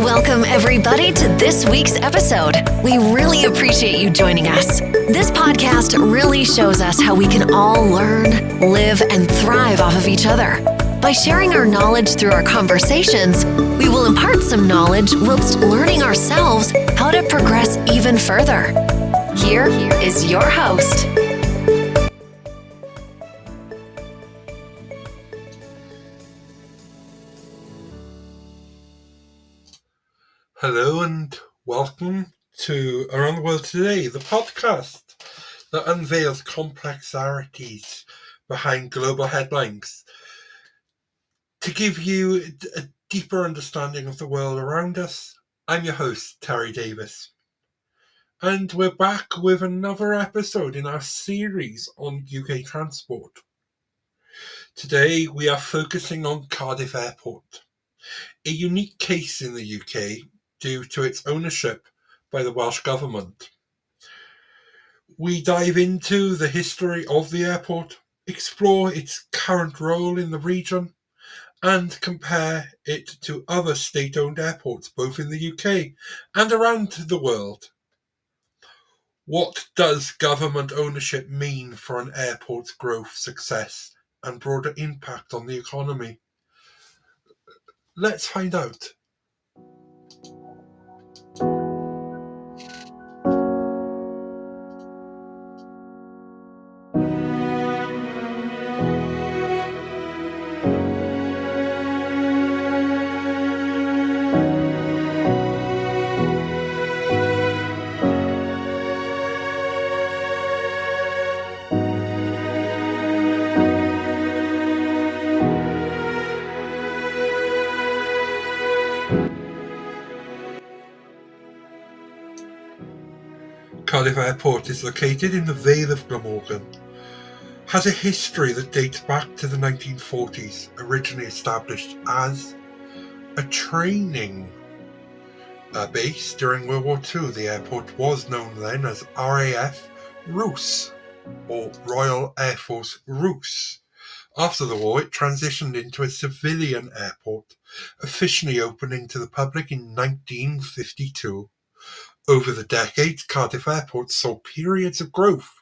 Welcome, everybody, to this week's episode. We really appreciate you joining us. This podcast really shows us how we can all learn, live, and thrive off of each other. By sharing our knowledge through our conversations, we will impart some knowledge whilst learning ourselves how to progress even further. Here is your host. Hello and welcome to Around the World Today, the podcast that unveils complexities behind global headlines to give you a deeper understanding of the world around us. I'm your host, Terry Davis, and we're back with another episode in our series on UK transport. Today we are focusing on Cardiff Airport, a unique case in the UK due to its ownership by the Welsh Government. We dive into the history of the airport, explore its current role in the region, and compare it to other state-owned airports both in the UK and around the world. What does government ownership mean for an airport's growth, success, and broader impact on the economy? Let's find out. Cardiff Airport is located in the Vale of Glamorgan, has a history that dates back to the 1940s, originally established as a training base during World War II. The airport was known then as RAF Roos, or Royal Air Force Roos. After the war, it transitioned into a civilian airport, officially opening to the public in 1952. Over the decades, Cardiff Airport saw periods of growth,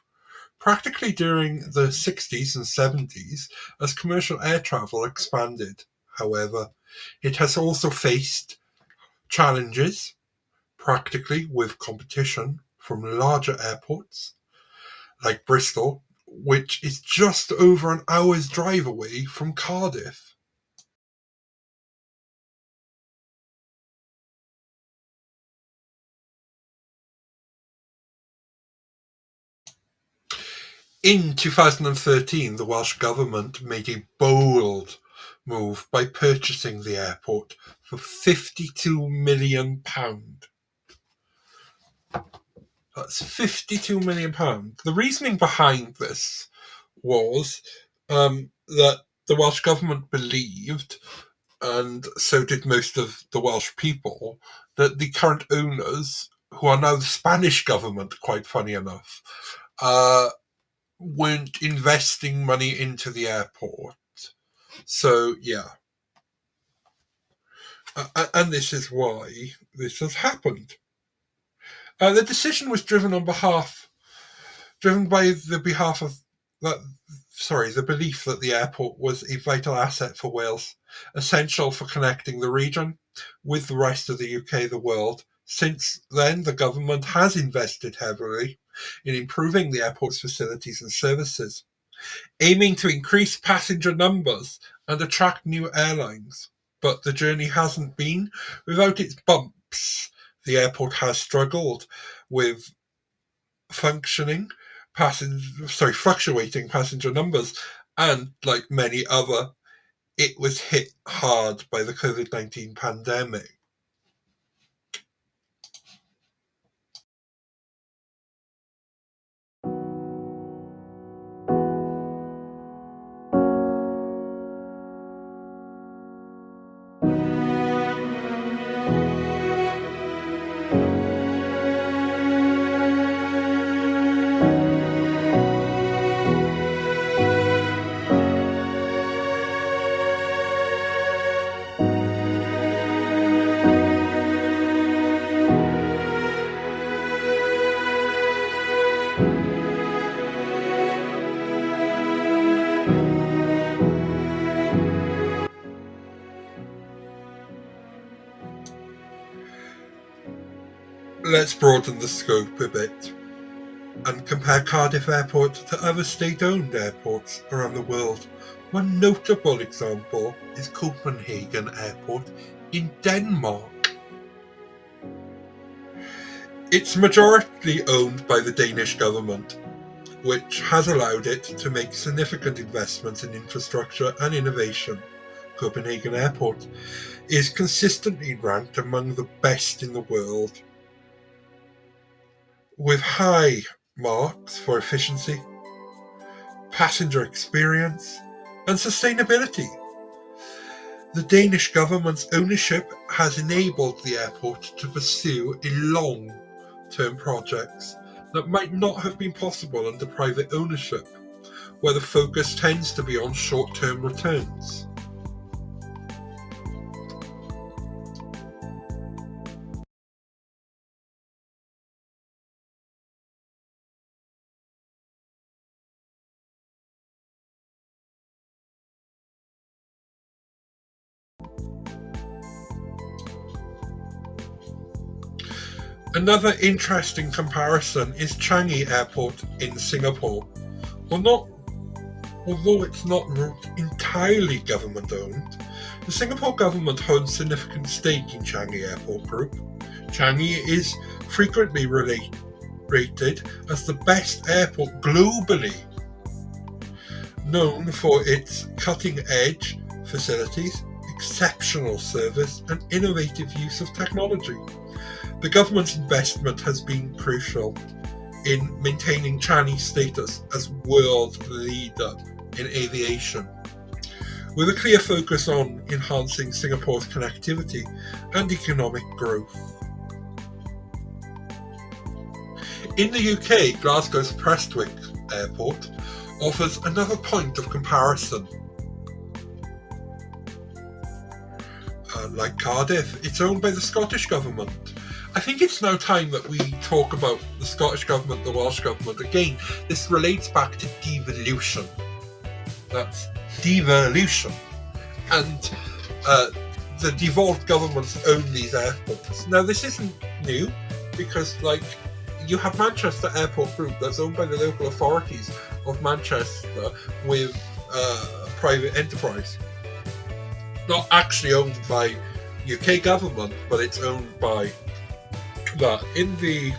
practically during the 60s and 70s as commercial air travel expanded. However, it has also faced challenges, practically with competition from larger airports like Bristol, which is just over an hour's drive away from Cardiff. In 2013, the Welsh Government made a bold move by purchasing the airport for £52 million. That's £52 million. The reasoning behind this was that the Welsh Government believed, and so did most of the Welsh people, that the current owners, who are now the Spanish government, quite funny enough, weren't investing money into the airport. So, yeah. And this is why this has happened. The decision was driven by the belief that the airport was a vital asset for Wales, essential for connecting the region with the rest of the UK, the world. Since then, the government has invested heavily in improving the airport's facilities and services, aiming to increase passenger numbers and attract new airlines. But the journey hasn't been without its bumps. The airport has struggled with fluctuating passenger numbers, and like many other, it was hit hard by the COVID-19 pandemic. Let's broaden the scope a bit and compare Cardiff Airport to other state-owned airports around the world. One notable example is Copenhagen Airport in Denmark. It's majority owned by the Danish government, which has allowed it to make significant investments in infrastructure and innovation. Copenhagen Airport is consistently ranked among the best in the world, with high marks for efficiency, passenger experience, and sustainability. The Danish government's ownership has enabled the airport to pursue long-term projects that might not have been possible under private ownership, where the focus tends to be on short-term returns. Another interesting comparison is Changi Airport in Singapore. Although it's not entirely government-owned, the Singapore government holds significant stake in Changi Airport Group. Changi is frequently rated as the best airport globally, known for its cutting-edge facilities, exceptional service, and innovative use of technology. The government's investment has been crucial in maintaining Changi's status as world leader in aviation, with a clear focus on enhancing Singapore's connectivity and economic growth. In the UK, Glasgow's Prestwick Airport offers another point of comparison. Like Cardiff, it's owned by the Scottish Government. I think it's now time that we talk about the Scottish Government, the Welsh Government. Again, this relates back to devolution. That's devolution. And the devolved governments own these airports. Now, this isn't new, because, you have Manchester Airport Group that's owned by the local authorities of Manchester with private enterprise. Not actually owned by UK government, but it's owned by that. In the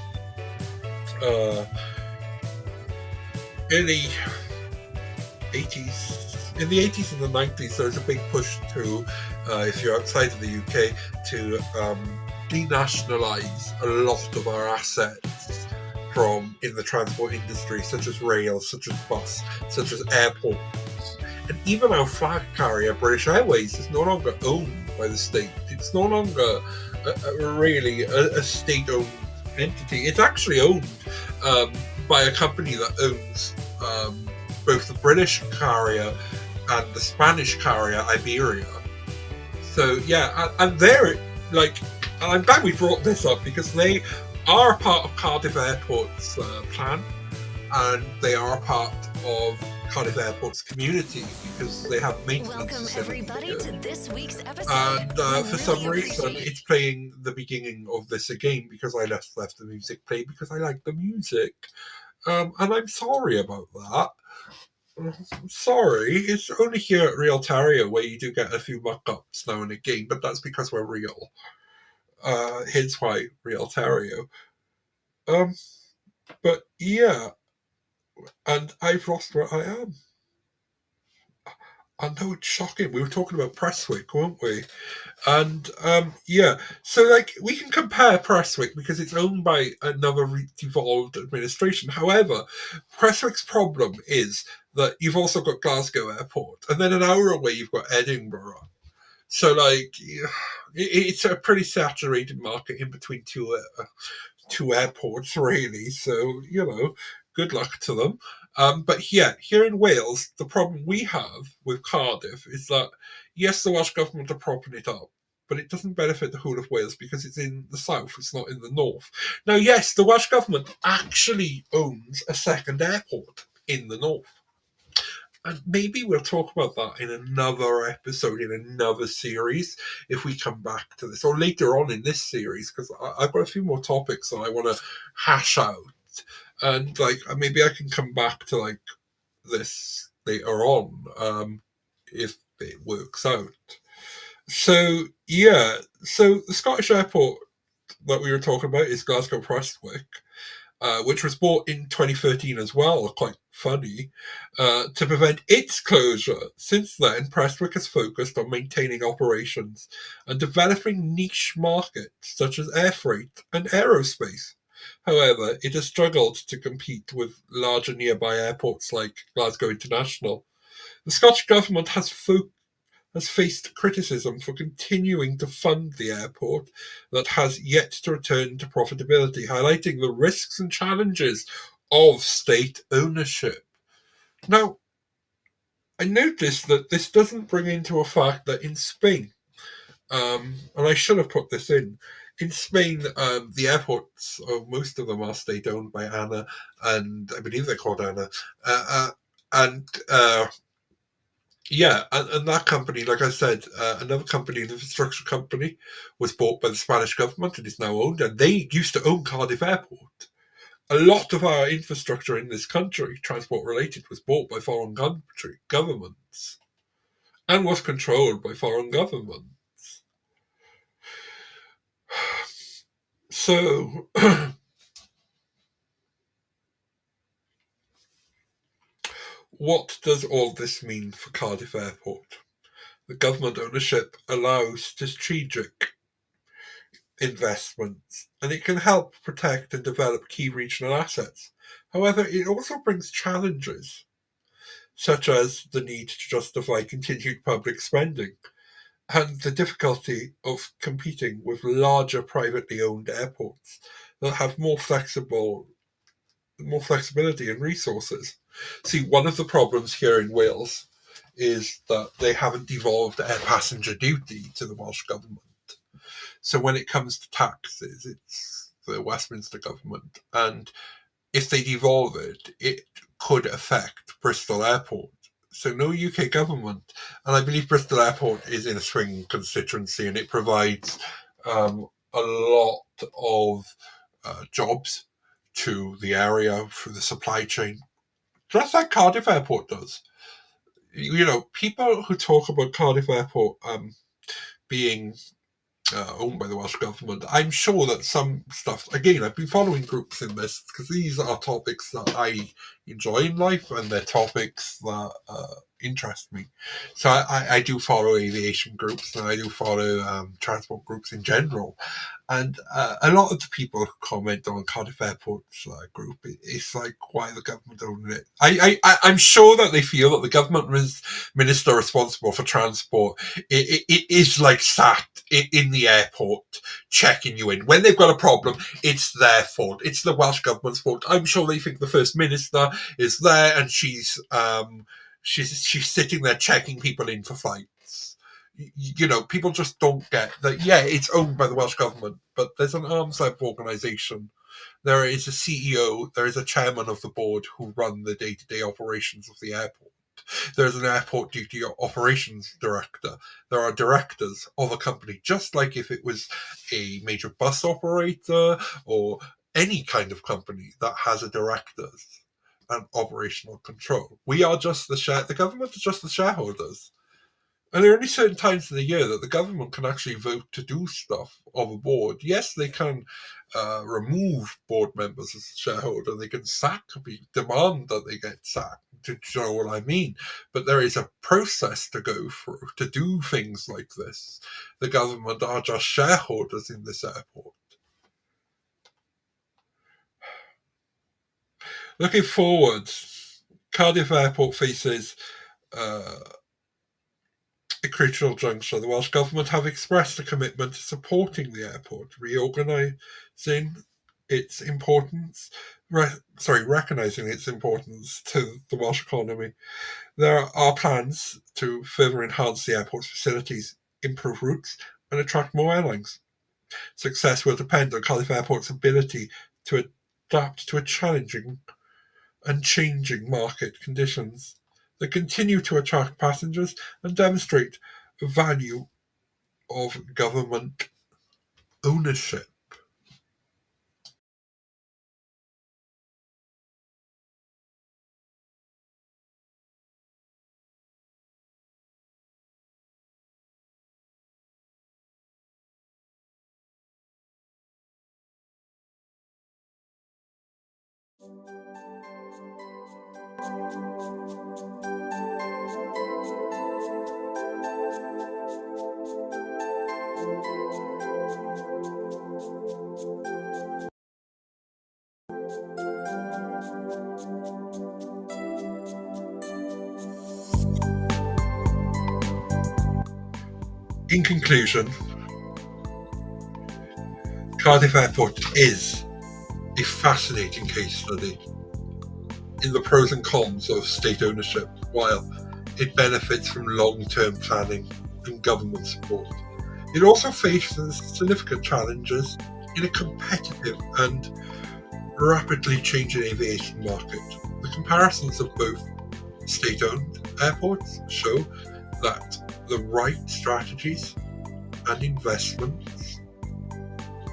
80s and the 90s, there was a big push to, if you're outside of the UK, to denationalise a lot of our assets in the transport industry, such as rail, such as bus, such as airports. And even our flag carrier, British Airways, is no longer owned by the state. It's no longer really a state-owned entity. It's actually owned by a company that owns both the British carrier and the Spanish carrier, Iberia. So yeah, and they're I'm glad we brought this up, because they are part of Cardiff Airport's plan, and they are part of Cardiff Airport's community, because they have maintenance. Welcome everybody to this week's episode. And for some reason, it's playing the beginning of this again, because I left the music play because I like the music, and I'm sorry about that. I'm sorry, it's only here at Real Terrier where you do get a few muck-ups now and again, but that's because we're real. Hence why Real Terrier. But yeah, and I've lost where I am. I know, it's shocking. We were talking about Prestwick, weren't we? And yeah, so we can compare Prestwick because it's owned by another devolved administration. However, Prestwick's problem is that you've also got Glasgow Airport, and then an hour away you've got Edinburgh. So it's a pretty saturated market in between two airports, really. So good luck to them. But yeah, here in Wales, the problem we have with Cardiff is that, yes, the Welsh Government are propping it up, but it doesn't benefit the whole of Wales because it's in the south, it's not in the north. Now, yes, the Welsh Government actually owns a second airport in the north. And maybe we'll talk about that in another episode, in another series, if we come back to this, or later on in this series, because I've got a few more topics that I want to hash out. And maybe I can come back to this later on, if it works out. So so the Scottish airport that we were talking about is Glasgow Prestwick, which was bought in 2013 as well, quite funny, to prevent its closure. Since then, Prestwick has focused on maintaining operations and developing niche markets such as air freight and aerospace. However, it has struggled to compete with larger nearby airports like Glasgow International. The Scottish Government has faced criticism for continuing to fund the airport that has yet to return to profitability, highlighting the risks and challenges of state ownership. Now, I noticed that this doesn't bring into a fact that in Spain, and I should have put this in Spain, the airports, most of them are state owned by ANA, and I believe they're called ANA. And Yeah, and that company, like I said, another company, an infrastructure company, was bought by the Spanish government and is now owned, and they used to own Cardiff Airport. A lot of our infrastructure in this country, transport related, was bought by foreign governments and was controlled by foreign governments. So, what does all this mean for Cardiff Airport? The government ownership allows strategic investments, and it can help protect and develop key regional assets. However, it also brings challenges, such as the need to justify continued public spending and the difficulty of competing with larger privately owned airports that have more flexibility and resources. See, one of the problems here in Wales is that they haven't devolved air passenger duty to the Welsh Government. So when it comes to taxes, it's the Westminster government. And if they devolve it, it could affect Bristol Airport. So no UK government. And I believe Bristol Airport is in a swing constituency, and it provides a lot of jobs to the area through the supply chain, just like Cardiff Airport does. People who talk about Cardiff Airport being owned by the Welsh Government, I'm sure that some stuff, again, I've been following groups in this because these are topics that I enjoy in life, and they're topics that interest me. So I do follow aviation groups, and I do follow transport groups in general. And a lot of the people who comment on Cardiff Airport's group, it's like, why the government owning it? I'm sure that they feel that the government minister responsible for transport it is sat in the airport checking you in. When they've got a problem, it's their fault. It's the Welsh Government's fault. I'm sure they think the First Minister is there, and she's sitting there checking people in for flights. People just don't get that. Yeah, it's owned by the Welsh Government, but there's an arm's length organisation. There is a CEO, there is a chairman of the board who run the day-to-day operations of the airport. There's an airport duty operations director. There are directors of a company, just like if it was a major bus operator or any kind of company that has a directors and operational control. We are just the government is just the shareholders. And there are only certain times in the year that the government can actually vote to do stuff of a board. Yes, they can remove board members as a shareholder. They can demand that they get sacked, to know what I mean. But there is a process to go through to do things like this. The government are just shareholders in this airport. Looking forward, Cardiff Airport faces a crucial juncture. The Welsh Government have expressed a commitment to supporting the airport, recognising its importance to the Welsh economy. There are plans to further enhance the airport's facilities, improve routes, and attract more airlines. Success will depend on Cardiff Airport's ability to adapt to a challenging and changing market conditions. that continue to attract passengers and demonstrate the value of government ownership. In conclusion, Cardiff Airport is a fascinating case study in the pros and cons of state ownership, while it benefits from long-term planning and government support. It also faces significant challenges in a competitive and rapidly changing aviation market. The comparisons of both state-owned airports show that the right strategies and investments,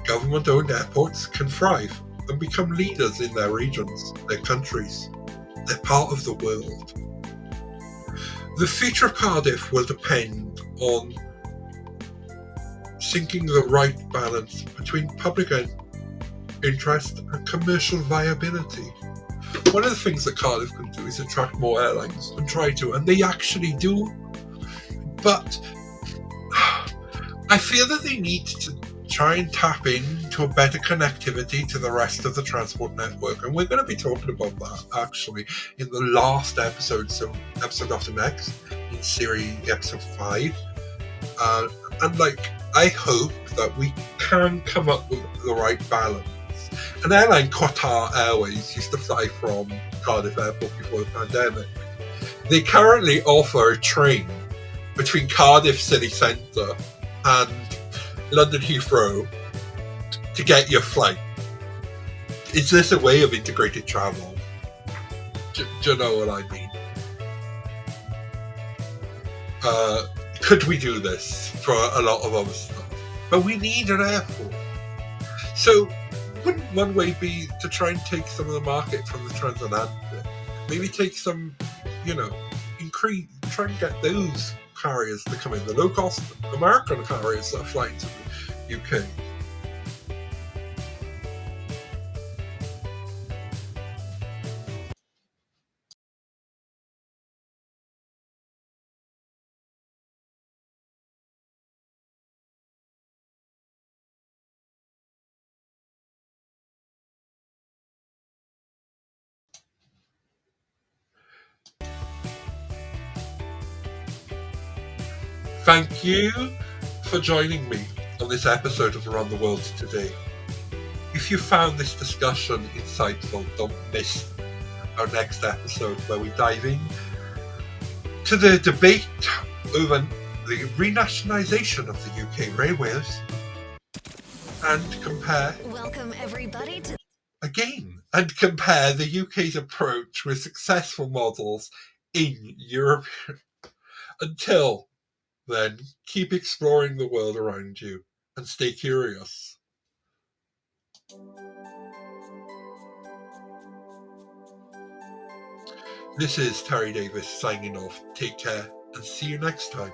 government-owned airports can thrive and become leaders in their regions, their countries. They're part of the world. The future of Cardiff will depend on sinking the right balance between public interest and commercial viability. One of the things that Cardiff can do is attract more airlines and try to, and they actually do. But I feel that they need to try and tap into a better connectivity to the rest of the transport network. And we're going to be talking about that actually in the last episode, so episode after next, in series episode 5. And I hope that we can come up with the right balance. An airline, Qatar Airways, used to fly from Cardiff Airport before the pandemic. They currently offer a train between Cardiff city centre and London Heathrow to get your flight. Is this a way of integrated travel? Do you know what I mean? Could we do this for a lot of other stuff? But we need an airport. So wouldn't one way be to try and take some of the market from the transatlantic? Maybe take some, try and get those carriers to come in, the low-cost American carriers that are flying to the UK. Thank you for joining me on this episode of Around the World Today. If you found this discussion insightful, don't miss our next episode where we dive in to the debate over the renationalisation of the UK railways and compare the UK's approach with successful models in Europe. Until then, keep exploring the world around you and stay curious. This is Terry Davis signing off. Take care and see you next time.